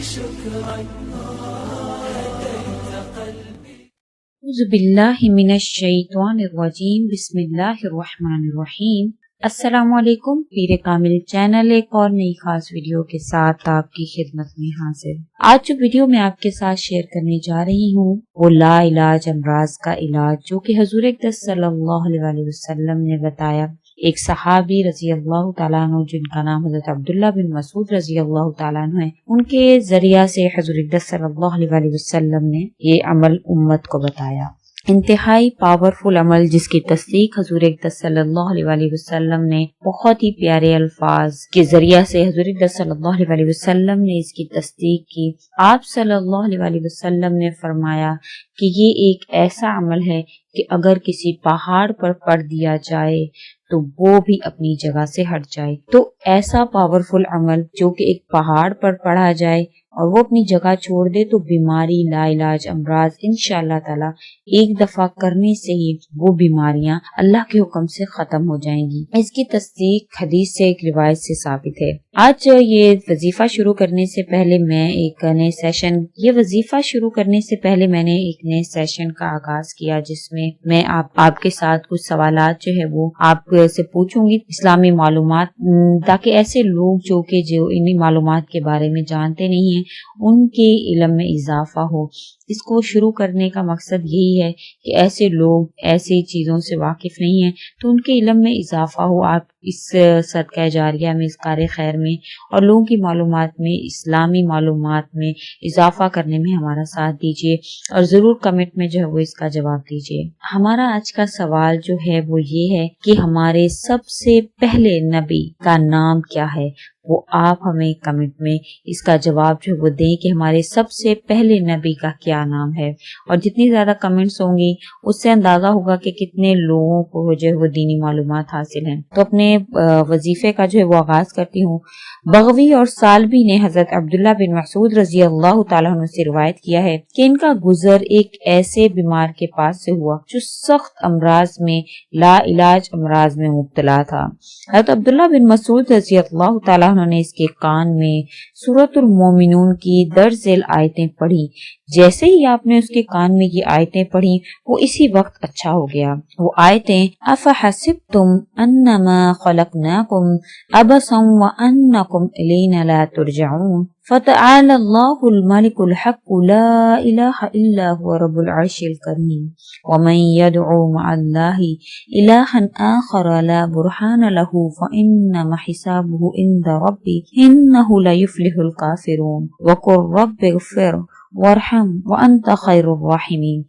اعوذ باللہ من الشیطان الرجیم، بسم اللہ الرحمن الرحیم۔ السلام علیکم، پیر کامل چینل ایک اور نئی خاص ویڈیو کے ساتھ آپ کی خدمت میں حاضر۔ آج جو ویڈیو میں آپ کے ساتھ شیئر کرنے جا رہی ہوں وہ لا علاج امراض کا علاج، جو کہ حضور اقدس صلی اللہ علیہ وسلم نے بتایا۔ ایک صحابی رضی اللہ تعالیٰ عنہ جن کا نام حضرت عبداللہ بن مسعود رضی اللہ تعالیٰ عنہ ہے، ان کے ذریعہ سے حضور اقدس صلی اللہ علیہ وسلم نے یہ عمل امت کو بتایا۔ انتہائی پاورفل عمل جس کی تصدیق حضور اقدس صلی اللہ علیہ وسلم نے بہت ہی پیارے الفاظ کے ذریعہ سے حضور اقدس صلی اللہ علیہ وسلم نے اس کی تصدیق کی۔ آپ صلی اللہ علیہ وسلم نے فرمایا کہ یہ ایک ایسا عمل ہے کہ اگر کسی پہاڑ پر پڑھ دیا جائے تو وہ بھی اپنی جگہ سے ہٹ جائے۔ تو ایسا پاورفل عمل جو کہ ایک پہاڑ پر پڑھا جائے اور وہ اپنی جگہ چھوڑ دے تو بیماری لا علاج امراض انشاءاللہ تعالی ایک دفعہ کرنے سے ہی وہ بیماریاں اللہ کے حکم سے ختم ہو جائیں گی۔ اس کی تصدیق حدیث سے، ایک روایت سے ثابت ہے۔ آج یہ وظیفہ شروع کرنے سے پہلے میں ایک نئے سیشن کا آغاز کیا، جس میں میں آپ کے ساتھ کچھ سوالات جو ہے وہ آپ سے پوچھوں گی، اسلامی معلومات، تاکہ ایسے لوگ جو انہی معلومات کے بارے میں جانتے نہیں ہیں ان کے علم میں اضافہ ہو۔ اس کو شروع کرنے کا مقصد یہی ہے کہ ایسے لوگ ایسی چیزوں سے واقف نہیں ہیں تو ان کے علم میں اضافہ ہو۔ آپ اس صدقہ جاریہ میں، اس کار خیر میں اور لوگوں کی معلومات میں، اسلامی معلومات میں اضافہ کرنے میں ہمارا ساتھ دیجیے اور ضرور کمنٹ میں جو ہے وہ اس کا جواب دیجیے۔ ہمارا آج کا سوال جو ہے وہ یہ ہے کہ ہمارے سب سے پہلے نبی کا نام کیا ہے؟ وہ آپ ہمیں کمنٹ میں اس کا جواب جو وہ دیں کہ ہمارے سب سے پہلے نبی کا کیا نام ہے۔ اور جتنی زیادہ کمنٹس ہوں گی اس سے اندازہ ہوگا کہ کتنے لوگوں کو جو ہے وہ دینی معلومات حاصل ہیں۔ تو اپنے وظیفے کا جو ہے وہ آغاز کرتی ہوں۔ بغوی اور سالبی نے حضرت عبداللہ بن مسعود رضی اللہ تعالیٰ عنہ سے روایت کیا ہے کہ ان کا گزر ایک ایسے بیمار کے پاس سے ہوا جو سخت امراض میں، لا علاج امراض میں مبتلا تھا۔ حضرت عبداللہ بن مسعود رضی اللہ تعالیٰ عنہ نے اس کے کان میں سورۃ المومنون کی درج ذیل آیتیں پڑھی۔ جیسے ہی آپ نے اس کے کان میں یہ آیتیں پڑھی وہ اسی وقت اچھا ہو گیا۔ وہ آیتیں افحسبتم انما خلقناکم عبثا وانکم الینا لا ترجعون فتعالى الله الملك الحق لا إله إلا هو رب العرش الكريم ومن يدعو مع الله إلها آخر لا برهان له فإنما حسابه عند ربي إنه لا يفلح الكافرون وقل رب اغفر وارحم وانت خیر الراحمین۔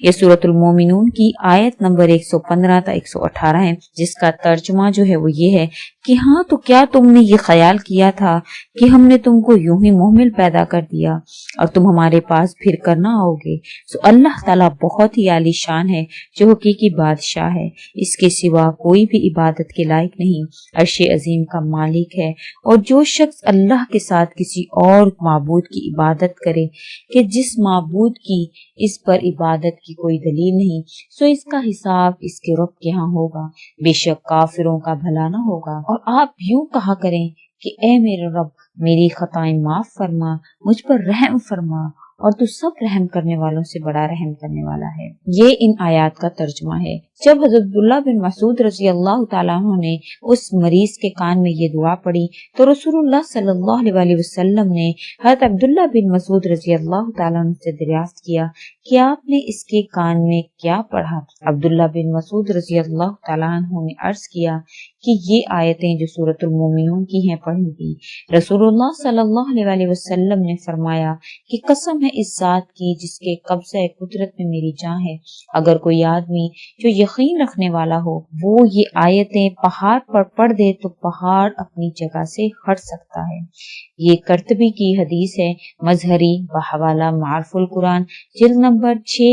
یہ سورۃ المومنون کی آیت نمبر 115 تا 118 ہے، جس کا ترجمہ جو ہے وہ یہ ہے کہ ہاں تو کیا تم نے یہ خیال کیا تھا کہ ہم نے تم کو یوں ہی محمل پیدا کر دیا اور تم ہمارے پاس پھر کر نہ آؤ گے؟ سو اللہ تعالیٰ بہت ہی عالی شان ہے، جو حقیقی بادشاہ ہے، اس کے سوا کوئی بھی عبادت کے لائق نہیں، عرش عظیم کا مالک ہے۔ اور جو شخص اللہ کے ساتھ کسی اور معبود کی عبادت کرے کہ جس معبود کی اس پر عبادت کی کوئی دلیل نہیں، سو اس کا حساب اس کے رب کے ہاں ہوگا، بے شک کافروں کا بھلا نہ ہوگا۔ اور آپ یوں کہا کریں کہ اے میرے رب میری خطائیں معاف فرما، مجھ پر رحم فرما، اور تو سب رحم کرنے والوں سے بڑا رحم کرنے والا ہے۔ یہ ان آیات کا ترجمہ ہے۔ جب حضرت عبداللہ بن مسعود رضی اللہ تعالیٰ عنہ نے اس مریض کے کان میں یہ دعا پڑھی تو رسول اللہ صلی اللہ علیہ وسلم نے حضرت عبداللہ بن مسعود رضی اللہ تعالیٰ عنہ سے دریافت کیا کہ آپ نے اس کے کان میں کیا پڑھا؟ عبداللہ بن مسعود رضی اللہ تعالیٰ عنہ نے عرض کیا کہ یہ آیتیں جو سورۃ المومنون کی ہیں پڑھی تھی۔ رسول اللہ صلی اللہ علیہ وسلم نے فرمایا کہ قسم ہے اس ذات کی جس کے قبضہ قدرت میں میری جان ہے، اگر کوئی آدمی جو یقین رکھنے والا ہو وہ یہ آیتیں پہاڑ پر پڑھ دے تو پہاڑ اپنی جگہ سے ہٹ سکتا ہے۔ یہ قرطبی کی حدیث ہے، مظہری بحوالہ معارف القرآن جلد نمبر 6